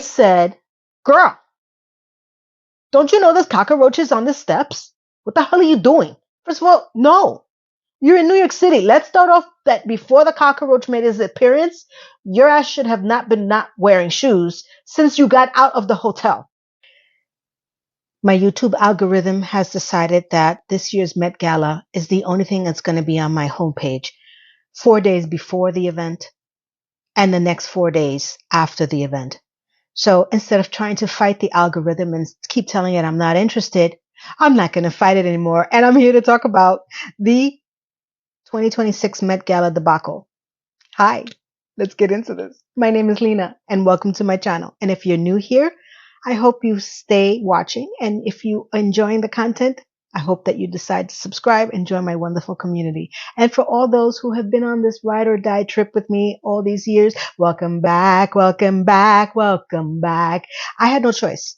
said, "Girl, don't you know there's cockroaches on the steps? What the hell are you doing?" First of all, no. You're in New York City. Let's start off that before the cockroach made his appearance, your ass should have not been not wearing shoes since you got out of the hotel. My YouTube algorithm has decided that this year's Met Gala is the only thing that's going to be on my homepage 4 days before the event and the next 4 days after the event. So instead of trying to fight the algorithm and keep telling it I'm not interested, I'm not going to fight it anymore. And I'm here to talk about the 2026 Met Gala debacle. Hi, let's get into this. My name is Lena and welcome to my channel. And if you're new here, I hope you stay watching. And if you are enjoying the content, I hope that you decide to subscribe and join my wonderful community. And for all those who have been on this ride or die trip with me all these years, welcome back, welcome back, welcome back. I had no choice.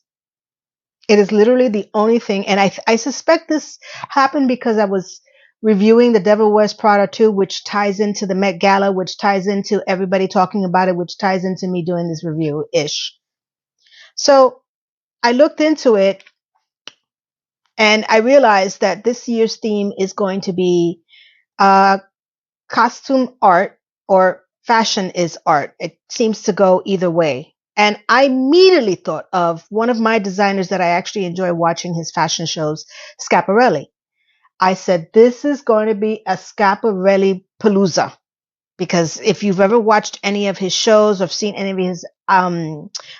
It is literally the only thing. And I suspect this happened because I was reviewing The Devil Wears Prada 2, which ties into the Met Gala, which ties into everybody talking about it, which ties into me doing this review-ish. So I looked into it and I realized that this year's theme is going to be costume art or fashion is art. It seems to go either way. And I immediately thought of one of my designers that I actually enjoy watching his fashion shows, Schiaparelli. I said, this is going to be a Schiaparelli palooza. Because if you've ever watched any of his shows or seen any of his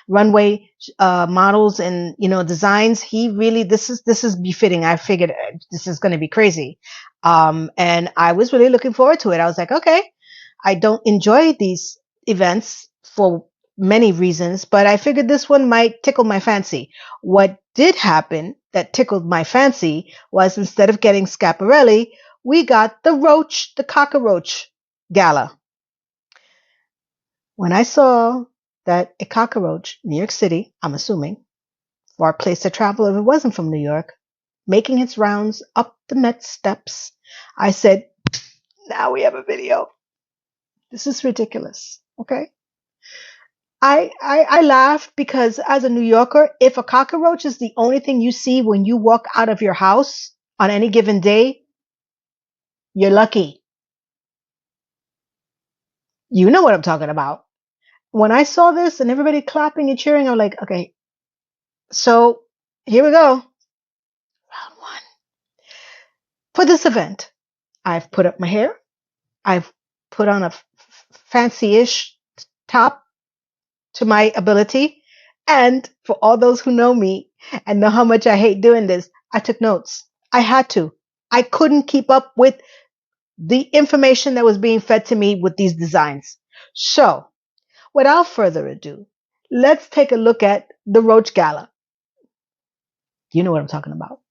runway models and designs, he really this is befitting. I figured this is going to be crazy, and I was really looking forward to it. I was like, okay, I don't enjoy these events for many reasons, but I figured this one might tickle my fancy. What did happen that tickled my fancy was instead of getting Schiaparelli, we got the cockroach gala. When I saw that a cockroach, New York City, I'm assuming, far place to travel if it wasn't from New York, making its rounds up the Met steps, I said, now we have a video. This is ridiculous. Okay. I laughed because as a New Yorker, if a cockroach is the only thing you see when you walk out of your house on any given day, you're lucky. You know what I'm talking about. When I saw this and everybody clapping and cheering, I'm like, okay, so here we go. Round one. For this event, I've put up my hair. I've put on a fancy-ish top to my ability. And for all those who know me and know how much I hate doing this, I took notes. I had to. I couldn't keep up with the information that was being fed to me with these designs. So, without further ado, let's take a look at the Roach Gala. You know what I'm talking about.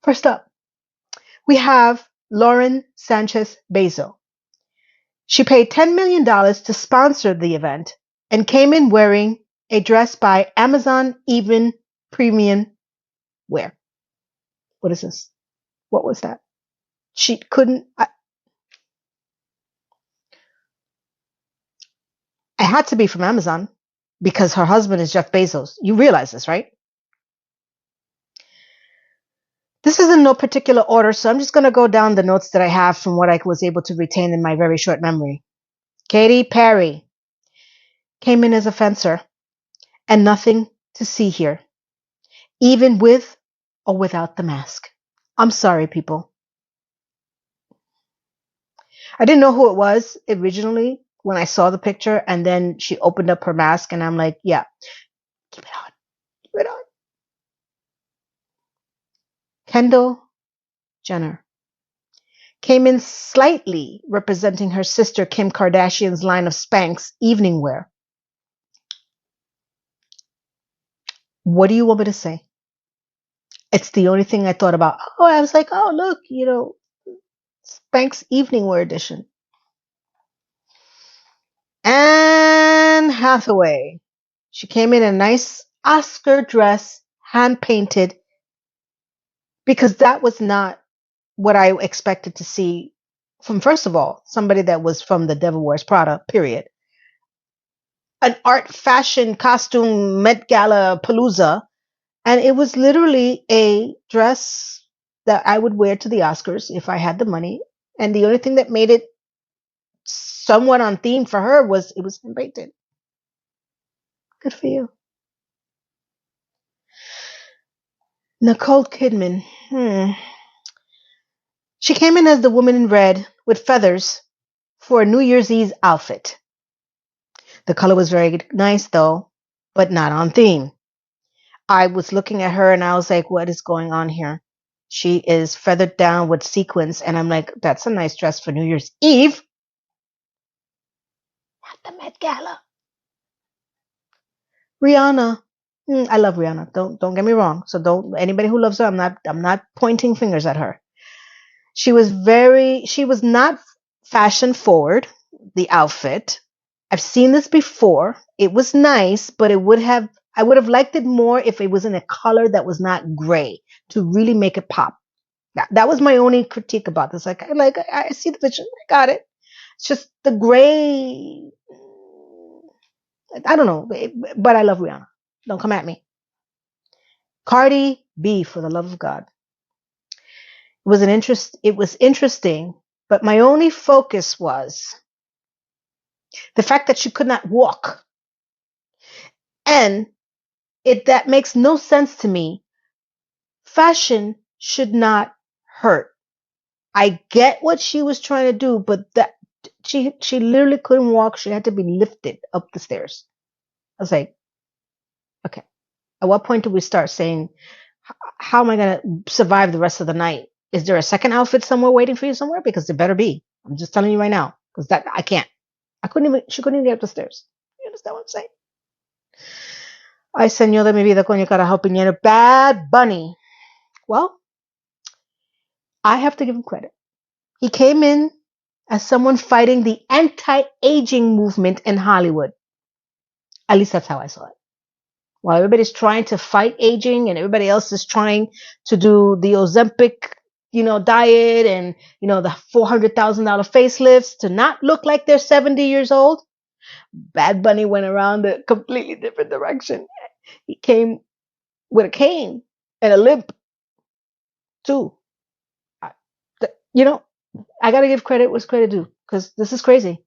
First up, we have Lauren Sanchez Bezo. She paid $10 million to sponsor the event and came in wearing a dress by Amazon Even Premium Wear. What is this? What was that? She couldn't. I had to be from Amazon because her husband is Jeff Bezos. You realize this, right? This is in no particular order, so I'm just going to go down the notes that I have from what I was able to retain in my very short memory. Katy Perry came in as a fencer, and nothing to see here, even with or without the mask. I'm sorry, people. I didn't know who it was originally when I saw the picture, and then she opened up her mask, and I'm like, yeah, keep it on, keep it on. Kendall Jenner came in slightly representing her sister Kim Kardashian's line of Spanx evening wear. What do you want me to say? It's the only thing I thought about. Oh, I was like, oh, look, Spanx evening wear edition. Anne Hathaway. She came in a nice Oscar dress, hand painted, because that was not what I expected to see from, first of all, somebody that was from The Devil Wears Prada, period. an art fashion costume Met Gala palooza, and it was literally a dress that I would wear to the Oscars if I had the money. And the only thing that made it somewhat on theme for her was it was hand painted. Good for you. Nicole Kidman. She came in as the woman in red with feathers for a New Year's Eve outfit. The color was very nice though, but not on theme. I was looking at her and I was like, what is going on here? She is feathered down with sequins, and I'm like, that's a nice dress for New Year's Eve, not the Met Gala. Rihanna. I love Rihanna. Don't get me wrong. So don't anybody who loves her, I'm not pointing fingers at her. She was not fashion forward, the outfit. I've seen this before. It was nice, but I would have liked it more if it was in a color that was not gray to really make it pop. That was my only critique about this. I see the vision. I got it. It's just the gray. I don't know, but I love Rihanna. Don't come at me. Cardi B, for the love of God. It was interesting, but my only focus was the fact that she could not walk. And that makes no sense to me. Fashion should not hurt. I get what she was trying to do, but that she literally couldn't walk. She had to be lifted up the stairs. I was like, okay. At what point do we start saying, how am I going to survive the rest of the night? Is there a second outfit somewhere waiting for you somewhere? Because there better be. I'm just telling you right now, because that I can't. She couldn't even get up the stairs. You understand what I'm saying? Ay, señor de mi vida, coño carajo piñero. Bad Bunny. Well, I have to give him credit. He came in as someone fighting the anti-aging movement in Hollywood. At least that's how I saw it. While everybody's trying to fight aging and everybody else is trying to do the Ozempic, diet and, the $400,000 facelifts to not look like they're 70 years old, Bad Bunny went around a completely different direction. He came with a cane and a limp too. I, I got to give credit what's credit due because this is crazy.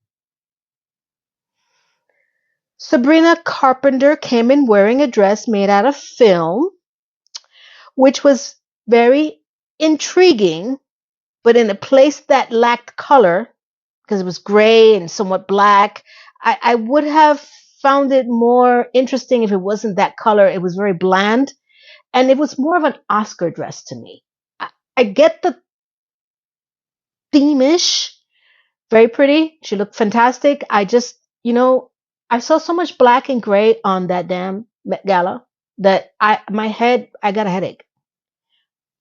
Sabrina Carpenter came in wearing a dress made out of film, which was very intriguing, but in a place that lacked color because it was gray and somewhat black. I would have found it more interesting if it wasn't that color. It was very bland, and it was more of an Oscar dress to me. I get the theme-ish, very pretty. She looked fantastic. I just, I saw so much black and gray on that damn Met Gala that I got a headache.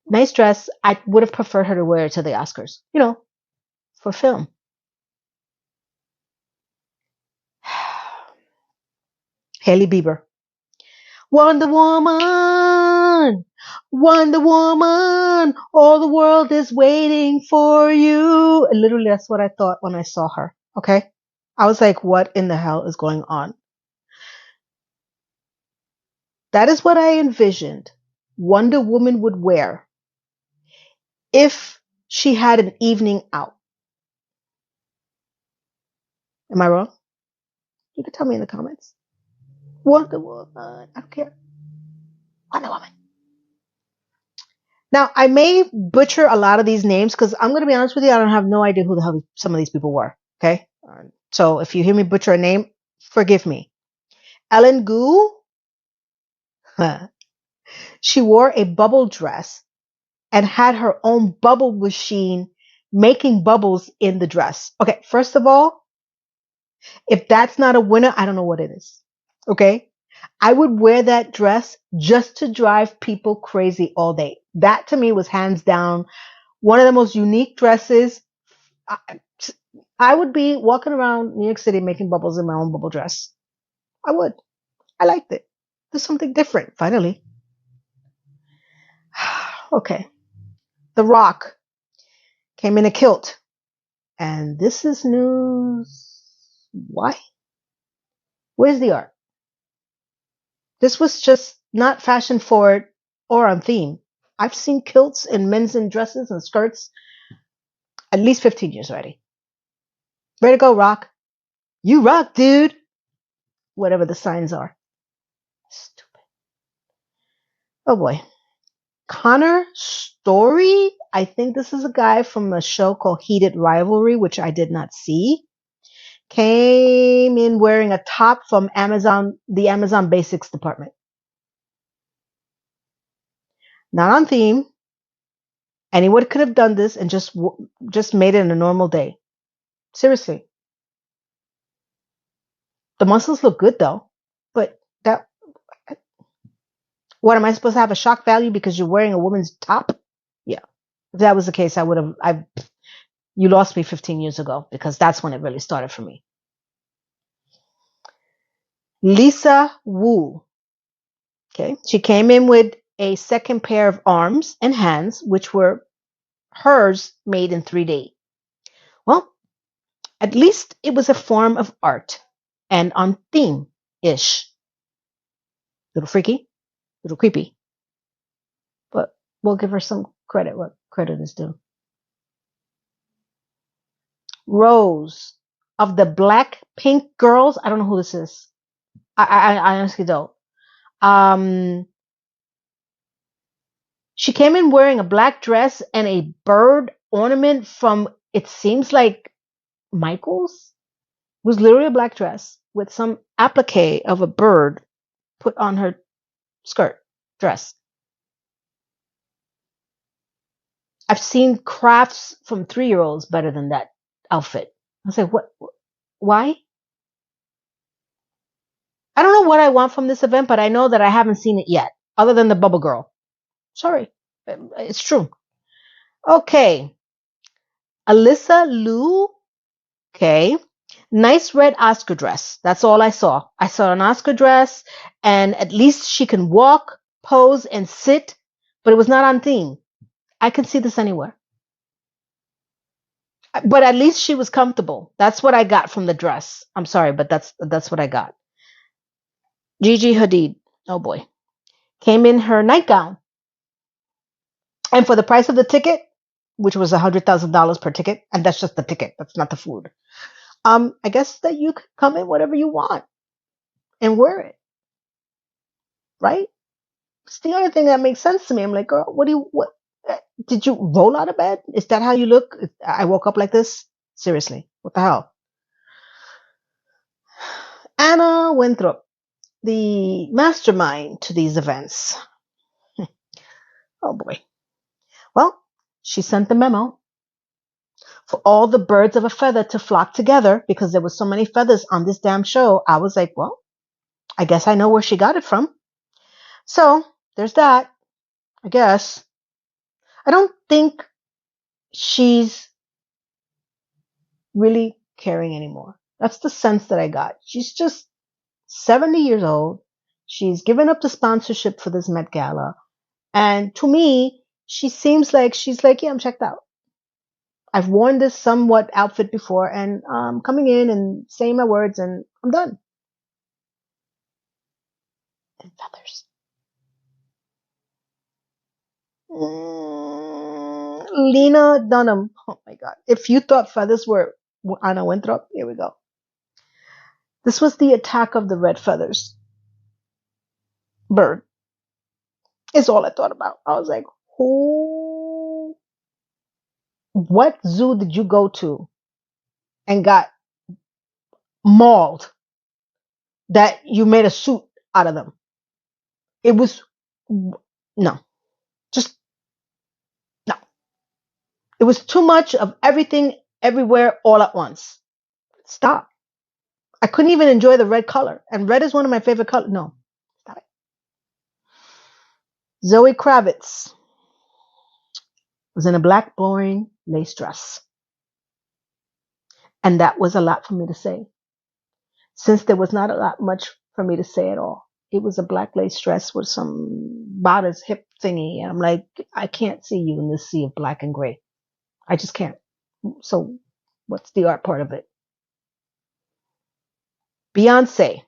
Nice dress. I would have preferred her to wear it to the Oscars, for film. Haley Bieber. Wonder Woman, Wonder Woman, all the world is waiting for you. And literally, that's what I thought when I saw her. Okay. I was like, what in the hell is going on? That is what I envisioned Wonder Woman would wear if she had an evening out. Am I wrong? You can tell me in the comments. Wonder Woman. I don't care. Wonder Woman. Now, I may butcher a lot of these names because I'm going to be honest with you, I don't have no idea who the hell some of these people were. Okay? So if you hear me butcher a name, forgive me. Ellen Gu, she wore a bubble dress and had her own bubble machine making bubbles in the dress. Okay, first of all, if that's not a winner, I don't know what it is. Okay? I would wear that dress just to drive people crazy all day. That to me was hands down one of the most unique dresses. I would be walking around New York City making bubbles in my own bubble dress. I would. I liked it. There's something different, finally. Okay. The Rock came in a kilt. And this is news. Why? Where's the art? This was just not fashion forward or on theme. I've seen kilts and men's in dresses and skirts at least 15 years already. Way to go, rock. You rock, dude. Whatever the signs are. Stupid. Oh boy. Connor Story. I think this is a guy from a show called Heated Rivalry, which I did not see. Came in wearing a top from Amazon, the Amazon Basics department. Not on theme. Anyone could have done this and just made it in a normal day. Seriously. The muscles look good though, but that what am I supposed to have a shock value because you're wearing a woman's top? Yeah. If that was the case, you lost me 15 years ago because that's when it really started for me. Lisa Wu. Okay. She came in with a second pair of arms and hands, which were hers made in 3D. Well, at least it was a form of art and on theme ish. Little freaky, little creepy. But we'll give her some credit what credit is due. Rose of the Black Pink Girls. I don't know who this is. I honestly don't. She came in wearing a black dress and a bird ornament from, it seems like Michael's. It was literally a black dress with some applique of a bird put on her skirt dress. I've seen crafts from 3-year-olds better than that outfit. I was like, what? Why? I don't know what I want from this event, but I know that I haven't seen it yet, other than the Bubble Girl. Sorry. It's true. Okay. Alyssa Liu. Okay. Nice red Oscar dress. That's all I saw. I saw an Oscar dress, and at least she can walk, pose, and sit, but it was not on theme. I could see this anywhere. But at least she was comfortable. That's what I got from the dress. I'm sorry, but that's what I got. Gigi Hadid. Oh boy. Came in her nightgown. And for the price of the ticket, which was $100,000 per ticket, and that's just the ticket, that's not the food. I guess that you could come in whatever you want and wear it, right? It's the only thing that makes sense to me. I'm like, girl, what? Did you roll out of bed? Is that how you look? I woke up like this? Seriously, what the hell? Anna Winthrop, the mastermind to these events. Oh boy. Well, she sent the memo for all the birds of a feather to flock together because there was so many feathers on this damn show. I was like, well, I guess I know where she got it from. So there's that, I guess. I don't think she's really caring anymore. That's the sense that I got. She's just 70 years old. She's given up the sponsorship for this Met Gala. And to me, she seems like she's like, yeah, I'm checked out. I've worn this somewhat outfit before, and I'm coming in and saying my words, and I'm done. And feathers. Lena Dunham. Oh my God. If you thought feathers were Anna Winthrop, here we go. This was the attack of the red feathers. Bird. Is all I thought about. I was like, what zoo did you go to and got mauled that you made a suit out of them? It was, no. Just, no. It was too much of everything, everywhere, all at once. Stop. I couldn't even enjoy the red color. And red is one of my favorite colors. No. Stop it. Zoe Kravitz was in a black, boring lace dress. And that was a lot for me to say. Since there was not a lot much for me to say at all. It was a black lace dress with some bodice hip thingy. And I'm like, I can't see you in this sea of black and gray. I just can't. So what's the art part of it? Beyonce.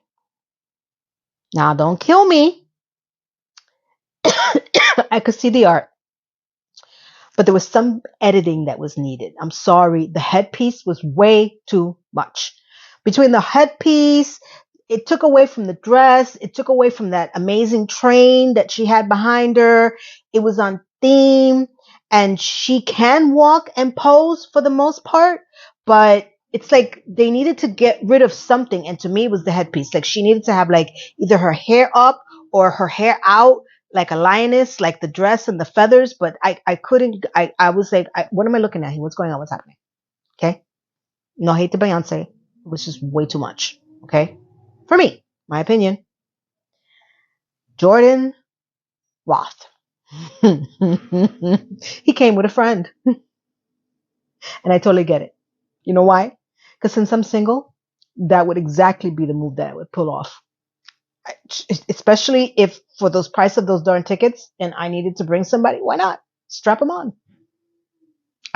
Now, don't kill me. I could see the art, but there was some editing that was needed. I'm sorry. The headpiece was way too much. Between the headpiece, it took away from the dress, it took away from that amazing train that she had behind her. It was on theme, and she can walk and pose for the most part, but it's like they needed to get rid of something. And to me, it was the headpiece. Like she needed to have like either her hair up or her hair out like a lioness, like the dress and the feathers, but I couldn't, I was like, what am I looking at here? What's going on? What's happening? Okay. No hate to Beyonce. It was just way too much. Okay. For me, my opinion. Jordan Roth. He came with a friend, and I totally get it. You know why? Because since I'm single, that would exactly be the move that I would pull off. Especially if for those price of those darn tickets and I needed to bring somebody, why not? Strap them on.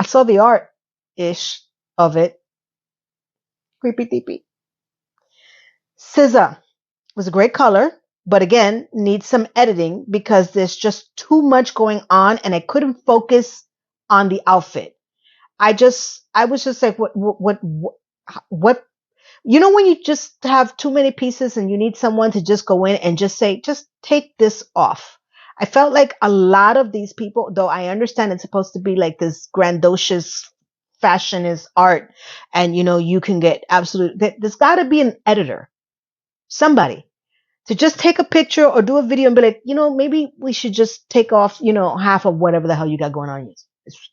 I saw the art ish of it. Creepy deepy. SZA was a great color, but again, needs some editing because there's just too much going on and I couldn't focus on the outfit. I was just like, what, you know, when you just have too many pieces and you need someone to just go in and just say, just take this off. I felt like a lot of these people, though I understand it's supposed to be like this grandiose fashion is art and you know, you can get absolute, there's got to be an editor, somebody to just take a picture or do a video and be like, you know, maybe we should just take off, you know, half of whatever the hell you got going on. It's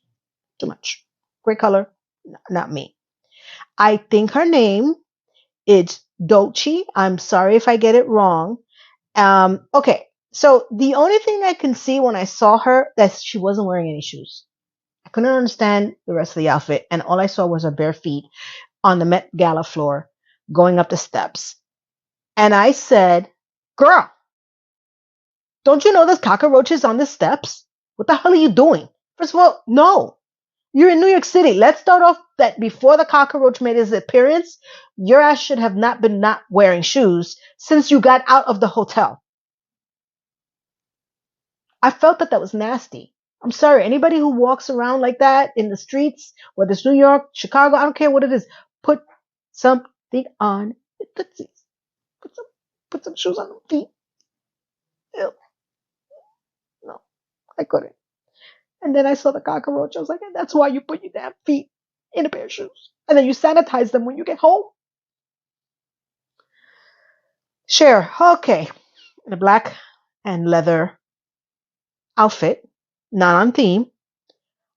too much. Great color, not me. I think her name is Dochi. I'm sorry if I get it wrong. Okay, so the only thing I can see when I saw her that she wasn't wearing any shoes. I couldn't understand the rest of the outfit, and all I saw was her bare feet on the Met Gala floor going up the steps. And I said, "Girl, don't you know there's cockroaches on the steps? What the hell are you doing?" First of all, no. You're in New York City. Let's start off that before the cockroach made his appearance, your ass should have not been not wearing shoes since you got out of the hotel. I felt that that was nasty. I'm sorry. Anybody who walks around like that in the streets, whether it's New York, Chicago, I don't care what it is, put something on your tootsies. Put some, put some shoes on the feet. Ew. No, I couldn't. And then I saw the cockroach. I was like, that's why you put your damn feet in a pair of shoes. And then you sanitize them when you get home. Sure. Okay. In a black and leather outfit, not on theme,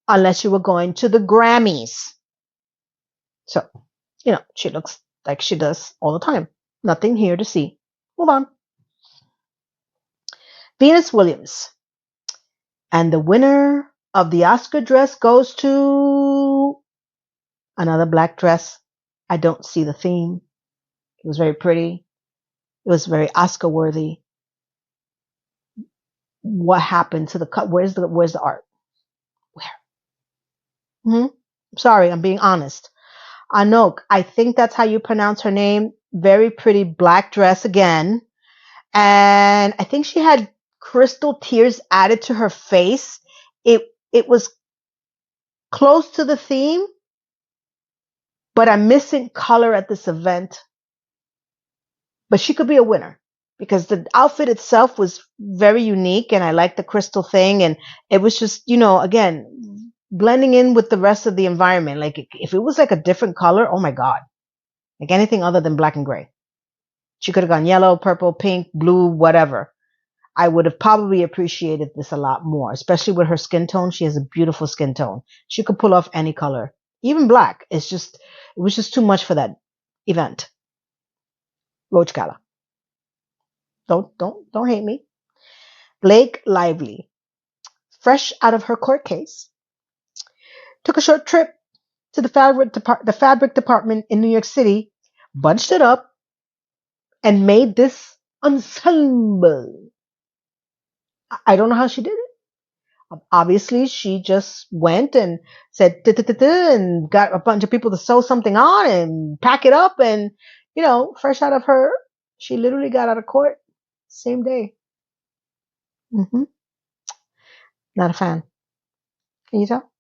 unless you were going to the Grammys. So, you know, she looks like she does all the time. Nothing here to see. Move on. Venus Williams. And the winner of the Oscar dress goes to another black dress. I don't see the theme. It was very pretty. It was very Oscar worthy. What happened to the cut? Where's the art? Where? Hmm? Sorry, I'm being honest. Anok, I think that's how you pronounce her name. Very pretty black dress again. And I think she had crystal tears added to her face. It was close to the theme, but I'm missing color at this event. But she could be a winner because the outfit itself was very unique and I liked the crystal thing and it was just, you know, again, blending in with the rest of the environment. Like if it was like a different color, oh my God, like anything other than black and gray. She could have gone yellow, purple, pink, blue, whatever. I would have probably appreciated this a lot more, especially with her skin tone. She has a beautiful skin tone. She could pull off any color, even black. It was just too much for that event. Roach Gala. Don't hate me. Blake Lively, fresh out of her court case, took a short trip to the fabric department in New York City, bunched it up, and made this ensemble. I don't know how she did it. Obviously, she just went and said and got a bunch of people to sew something on and pack it up. And, you know, fresh out of her, she literally got out of court. Same day. Hmm. Not a fan. Can you tell?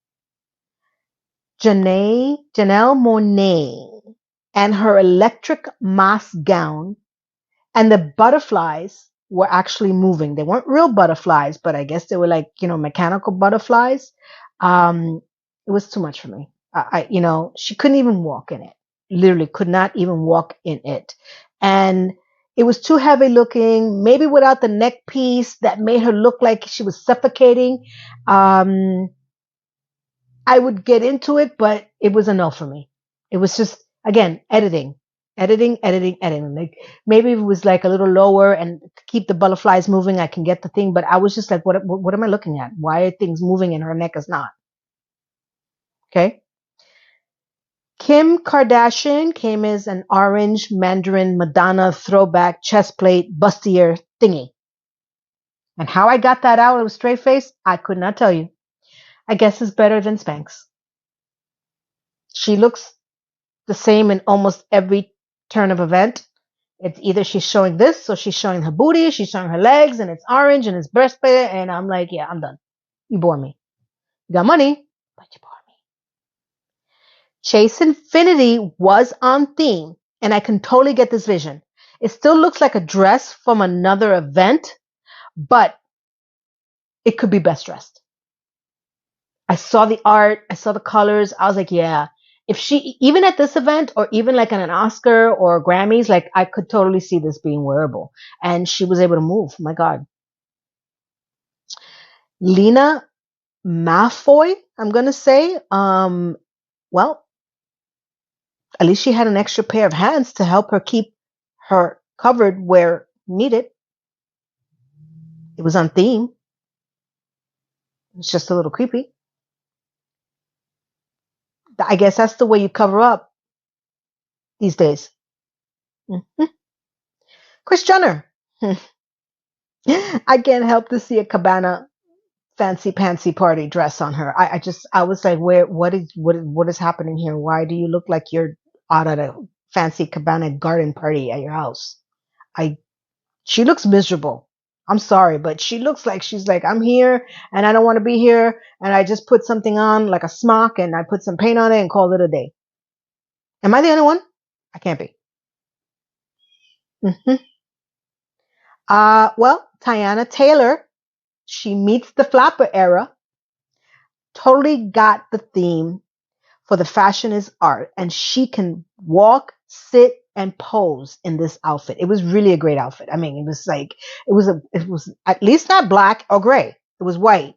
Janelle Monáe and her electric mask gown and the butterflies were actually moving. They weren't real butterflies, but I guess they were like, mechanical butterflies. It was too much for me. She couldn't even walk in it. Literally could not even walk in it. And it was too heavy looking, maybe without the neck piece that made her look like she was suffocating. Um, I would get into it, but it was a no for me. It was just, again, editing. Like maybe if it was like a little lower and to keep the butterflies moving, I can get the thing. But I was just like, what am I looking at? Why are things moving and her neck is not? Okay. Kim Kardashian came as an orange Mandarin Madonna throwback chest plate bustier thingy. And how I got that out of a straight face, I could not tell you. I guess it's better than Spanx. She looks the same in almost every turn of event. It's either she's showing this or she's showing her booty, she's showing her legs, and it's orange and it's breastplate, and I'm like, yeah, I'm done. You bore me. You got money, but you bore me. Chase Infinity was on theme, and I can totally get this vision. It still looks like a dress from another event, but it could be best dressed. I saw the art, I saw the colors. I was like, yeah, if she, even at this event or even like at an Oscar or Grammys, like I could totally see this being wearable. And she was able to move. My God. Lena Malfoy, I'm going to say, well, at least she had an extra pair of hands to help her keep her covered where needed. It was on theme. It's just a little creepy. I guess that's the way you cover up these days. Mm-hmm. Kris Jenner. I can't help to see a cabana fancy pantsy party dress on her. I was like, what is happening here? Why do you look like you're out at a fancy cabana garden party at your house? She looks miserable. I'm sorry, but she looks like she's like, I'm here and I don't want to be here. And I just put something on like a smock and I put some paint on it and called it a day. Am I the only one? I can't be. Hmm. Well, Tiana Taylor, she meets the flapper era, totally got the theme for the fashion is art, and she can walk, sit, and pose in this outfit. It was really a great outfit. I mean, it was like it was at least not black or gray. It was white.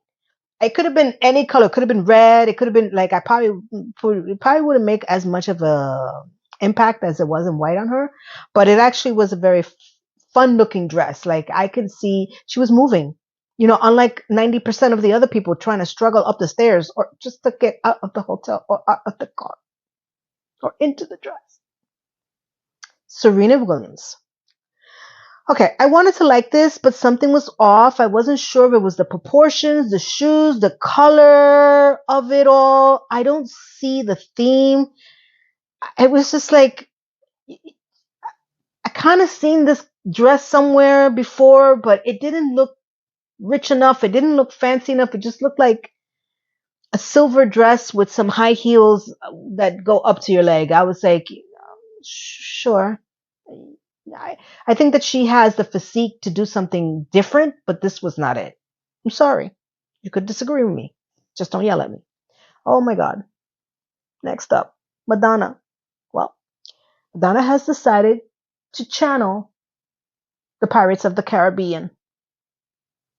It could have been any color. It could have been red. It could have been like it probably wouldn't make as much of a impact as it was in white on her, but it actually was a very fun looking dress. Like I could see she was moving. Unlike 90% of the other people trying to struggle up the stairs or just to get out of the hotel or out of the car or into the dress. Serena Williams. Okay, I wanted to like this, but something was off. I wasn't sure if it was the proportions, the shoes, the color of it all. I don't see the theme. It was just like, I kind of seen this dress somewhere before, but it didn't look rich enough. It didn't look fancy enough. It just looked like a silver dress with some high heels that go up to your leg. I was like, sure. I think that she has the physique to do something different, but this was not it. I'm sorry. You could disagree with me. Just don't yell at me. Oh my God. Next up, Madonna. Well, Madonna has decided to channel the Pirates of the Caribbean.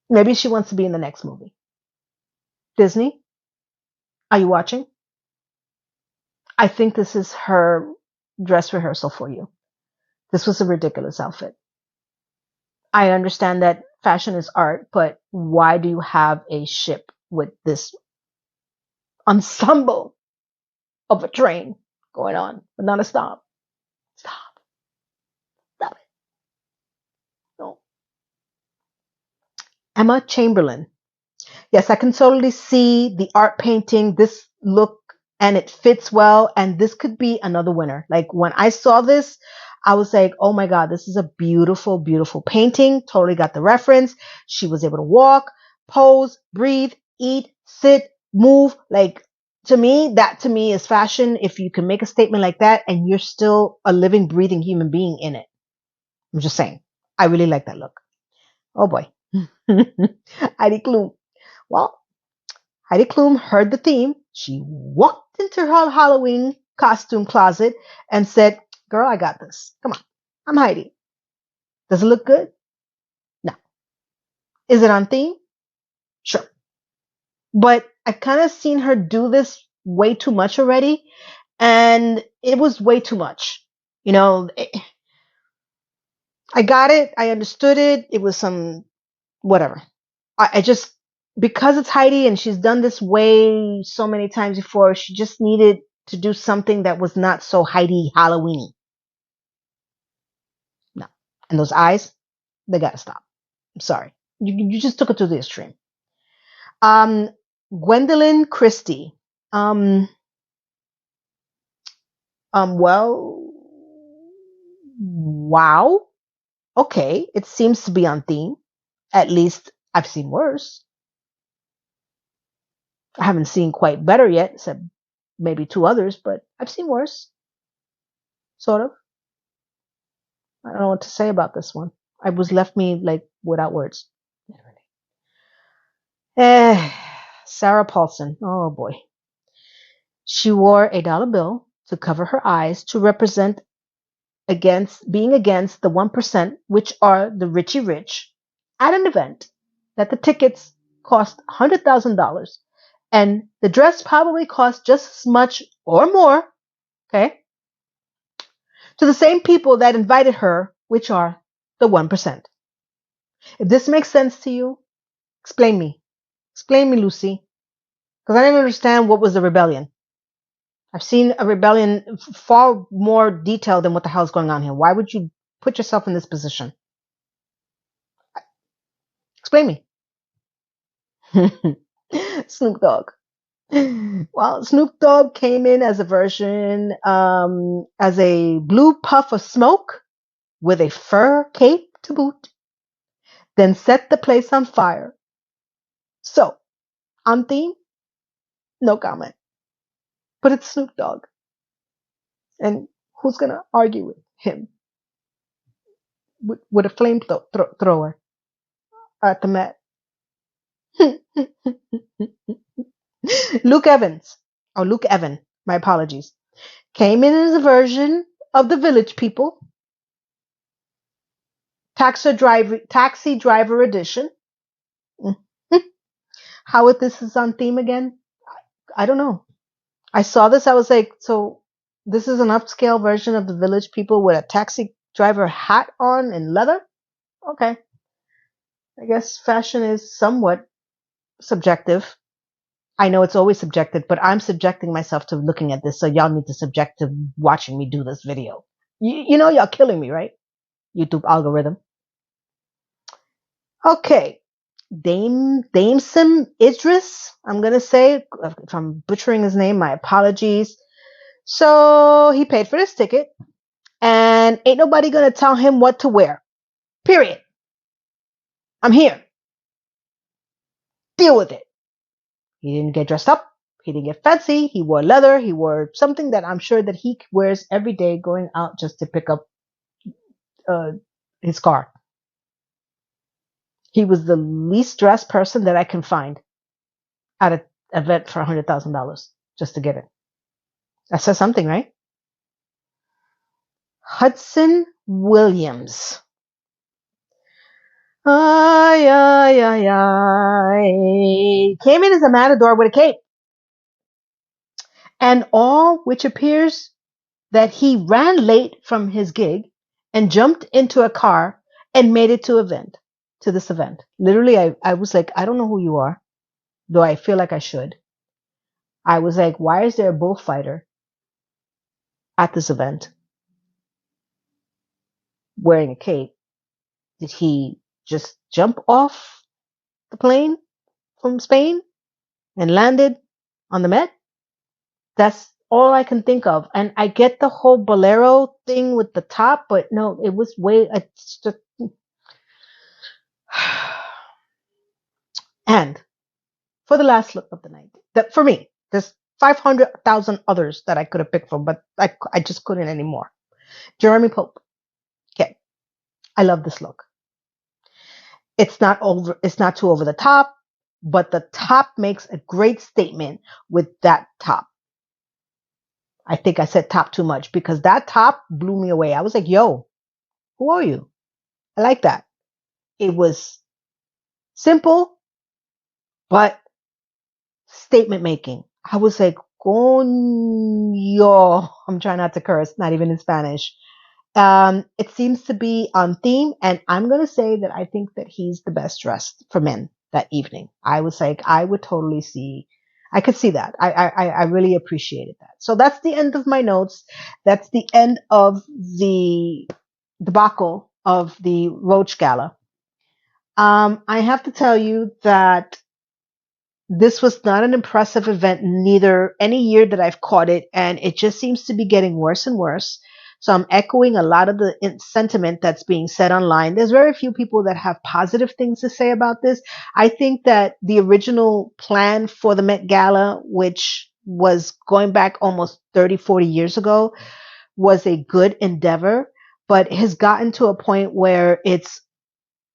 Maybe she wants to be in the next movie. Disney, are you watching? I think this is her dress rehearsal for you. This was a ridiculous outfit. I understand that fashion is art, but why do you have a ship with this ensemble of a train going on, but not a stop? Stop. Stop it. No. Emma Chamberlain. Yes, I can totally see the art painting, this look, and it fits well. And this could be another winner. Like when I saw this, I was like, oh my God, this is a beautiful, beautiful painting. Totally got the reference. She was able to walk, pose, breathe, eat, sit, move. Like, that to me is fashion. If you can make a statement like that and you're still a living, breathing human being in it. I'm just saying. I really like that look. Oh boy. Heidi Klum. Well, Heidi Klum heard the theme. She walked into her Halloween costume closet and said, girl, I got this. Come on. I'm Heidi. Does it look good? No. Is it on theme? Sure. But I've kind of seen her do this way too much already. And it was way too much. I got it. I understood it. It was some whatever. I just, because it's Heidi and she's done this way so many times before, she just needed to do something that was not so Heidi Halloweeny. No. And those eyes, they gotta stop. I'm sorry. You just took it to the extreme. Gwendolyn Christie. Well, wow. Okay. It seems to be on theme. At least I've seen worse. I haven't seen quite better yet, except maybe two others, but I've seen worse. Sort of. I don't know what to say about this one. I was left me like without words. Eh, Sarah Paulson. Oh boy. She wore a dollar bill to cover her eyes to represent being against the 1%, which are the richy rich, at an event that the tickets cost $100,000 and the dress probably cost just as much or more, okay, to the same people that invited her, which are the 1%. If this makes sense to you, explain me. Explain me, Lucy. Because I didn't understand what was the rebellion. I've seen a rebellion far more detailed than what the hell is going on here. Why would you put yourself in this position? Explain me. Snoop Dogg. Well, Snoop Dogg came in as a version, as a blue puff of smoke with a fur cape to boot, then set the place on fire. So, on theme, no comment. But it's Snoop Dogg. And who's going to argue with him? With a flamethrower at the Met. Luke Evan, my apologies, came in as a version of the Village People, taxi driver edition. How this is on theme again? I don't know. I saw this, I was like, so this is an upscale version of the Village People with a taxi driver hat on and leather? Okay. I guess fashion is somewhat subjective. I know it's always subjective, but I'm subjecting myself to looking at this, so y'all need to subject to watching me do this video. You know y'all killing me, right? YouTube algorithm. Okay. Damesim Idris, I'm going to say, if I'm butchering his name, my apologies. So he paid for this ticket, and ain't nobody going to tell him what to wear. Period. I'm here. Deal with it. He didn't get dressed up. He didn't get fancy. He wore leather. He wore something that I'm sure that he wears every day going out just to pick up his car. He was the least dressed person that I can find at an event for $100,000 just to get it. That says something, right? Hudson Williams. Ay, ay, ay, ay. Came in as a matador with a cape. And all which appears that he ran late from his gig and jumped into a car and made it to this event. Literally, I was like, I don't know who you are, though I feel like I should. I was like, why is there a bullfighter at this event wearing a cape? Did he just jump off the plane from Spain and landed on the Met? That's all I can think of. And I get the whole bolero thing with the top, but no, it was way. It's just, and for the last look of the night, that for me, there's 500,000 others that I could have picked from, but I just couldn't anymore. Jeremy Pope. Okay, I love this look. It's not over. It's not too over the top, but the top makes a great statement with that top. I think I said top too much because that top blew me away. I was like, yo, who are you? I like that. It was simple, but statement making. I was like, coño. I'm trying not to curse, not even in Spanish. It seems to be on theme, and I'm going to say that I think that he's the best dressed for men that evening. I was like, I would totally see, I could see that. I really appreciated that. So that's the end of my notes. That's the end of the debacle of the Roach Gala. I have to tell you that this was not an impressive event, neither any year that I've caught it, and it just seems to be getting worse and worse. So I'm echoing a lot of the sentiment that's being said online. There's very few people that have positive things to say about this. I think that the original plan for the Met Gala, which was going back almost 30, 40 years ago, was a good endeavor, but has gotten to a point where it's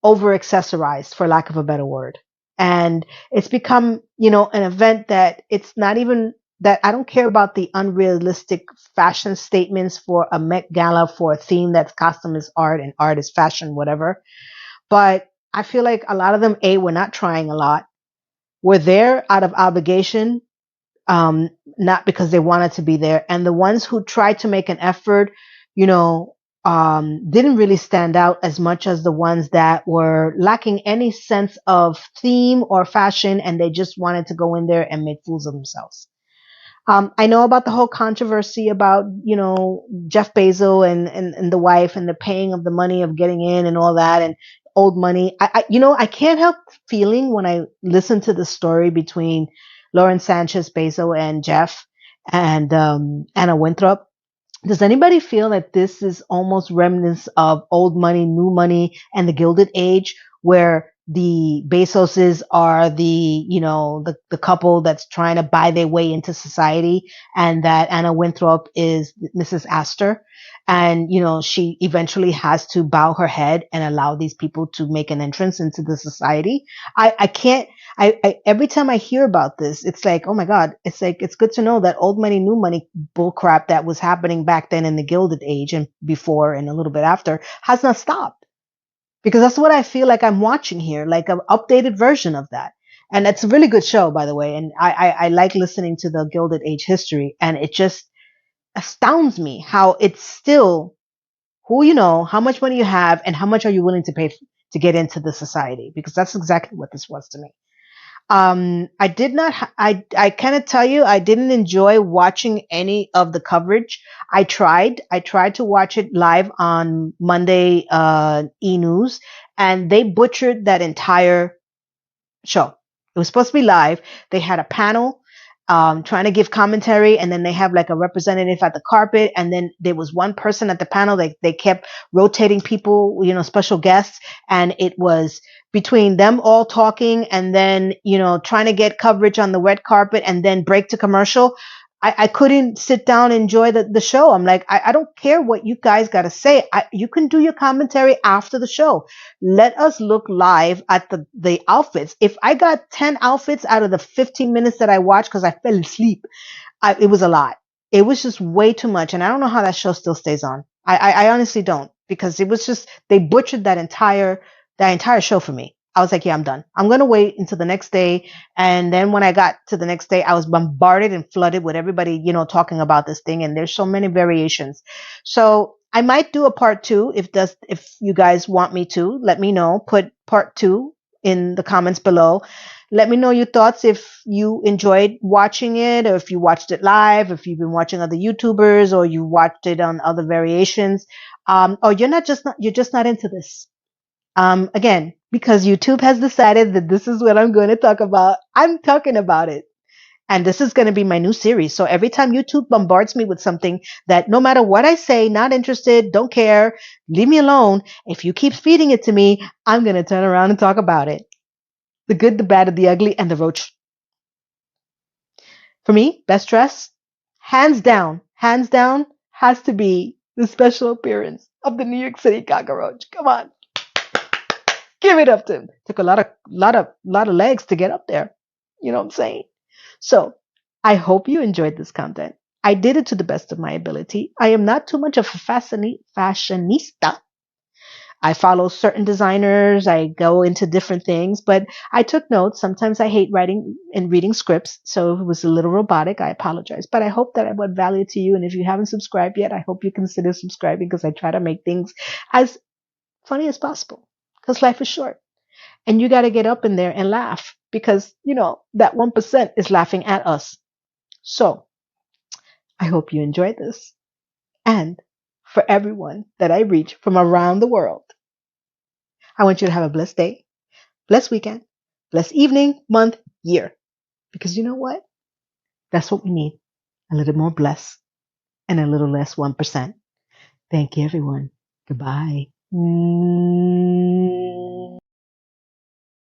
over accessorized, for lack of a better word. And it's become, an event that it's not even that I don't care about the unrealistic fashion statements for a Met Gala for a theme that's costume is art and art is fashion, whatever. But I feel like a lot of them, A, were not trying a lot. Were there out of obligation, not because they wanted to be there. And the ones who tried to make an effort, didn't really stand out as much as the ones that were lacking any sense of theme or fashion, and they just wanted to go in there and make fools of themselves. I know about the whole controversy about, Jeff Bezos and the wife and the paying of the money of getting in and all that and old money. I can't help feeling when I listen to the story between Lauren Sanchez Bezos and Jeff and Anna Winthrop. Does anybody feel that this is almost remnants of old money, new money, and the Gilded Age, where the Bezoses are the couple that's trying to buy their way into society, and that Anna Winthrop is Mrs. Astor, and she eventually has to bow her head and allow these people to make an entrance into the society. I can't. I every time I hear about this, it's like, oh my God, it's like, it's good to know that old money, new money bullcrap that was happening back then in the Gilded Age and before and a little bit after has not stopped. Because that's what I feel like I'm watching here, like an updated version of that. And it's a really good show, by the way. And I like listening to the Gilded Age history. And it just astounds me how it's still who you know, how much money you have, and how much are you willing to pay to get into the society. Because that's exactly what this was to me. I did not, I cannot tell you, I didn't enjoy watching any of the coverage. I tried to watch it live on Monday, E-News, and they butchered that entire show. It was supposed to be live. They had a panel trying to give commentary, and then they have like a representative at the carpet, and then there was one person at the panel. They kept rotating people, special guests, and it was between them all talking and then trying to get coverage on the red carpet and then break to commercial. I couldn't sit down and enjoy the show. I'm like, I don't care what you guys got to say. You can do your commentary after the show. Let us look live at the outfits. If I got 10 outfits out of the 15 minutes that I watched because I fell asleep, it was a lot. It was just way too much. And I don't know how that show still stays on. I honestly don't, because it was just, they butchered that entire show for me. I was like, yeah, I'm done. I'm going to wait until the next day. And then when I got to the next day, I was bombarded and flooded with everybody, talking about this thing. And there's so many variations. So I might do a part two. If you guys want me to, let me know. Put part two in the comments below. Let me know your thoughts, if you enjoyed watching it, or if you watched it live, if you've been watching other YouTubers, or you watched it on other variations, or you're just not into this. Again, because YouTube has decided that this is what I'm going to talk about, I'm talking about it. And this is going to be my new series. So every time YouTube bombards me with something that no matter what I say, not interested, don't care, leave me alone, if you keep feeding it to me, I'm going to turn around and talk about it. The good, the bad, the ugly, and the roach. For me, best dress, hands down, has to be the special appearance of the New York City Cockroach. Come on, give it up to him. Took a lot of legs to get up there. You know what I'm saying? So I hope you enjoyed this content. I did it to the best of my ability. I am not too much of a fashionista. I follow certain designers. I go into different things, but I took notes. Sometimes I hate writing and reading scripts. So if it was a little robotic, I apologize. But I hope that I brought value to you. And if you haven't subscribed yet, I hope you consider subscribing because I try to make things as funny as possible because life is short and you got to get up in there and laugh because, that 1% is laughing at us. So I hope you enjoyed this. And for everyone that I reach from around the world, I want you to have a blessed day, blessed weekend, blessed evening, month, year. Because you know what? That's what we need. A little more blessed and a little less 1%. Thank you, everyone. Goodbye.